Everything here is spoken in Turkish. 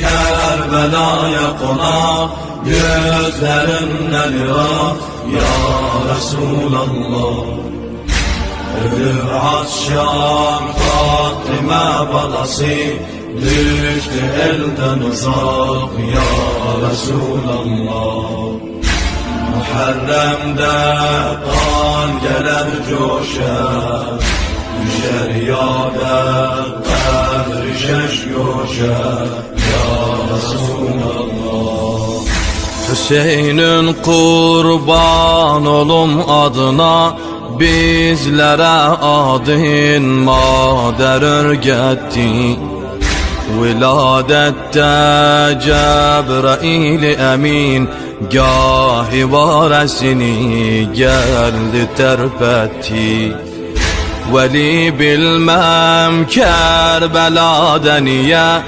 Kerbela'ya konak, gözlerinden ırak ya Resulallah. Ölür Atşan Fatıma balası, düştü elden uzak ya Resulallah. Muharrem'de kan gelir coşar, düşer yâde kadri şeş yoşar ya Resulallah. Hüseyin'in kurban olum adına, bizlere adın mader örgetti. Viladette Cebrail emin, gahi varesini geldi terpetti. Veli bilmem Kerbela'da niye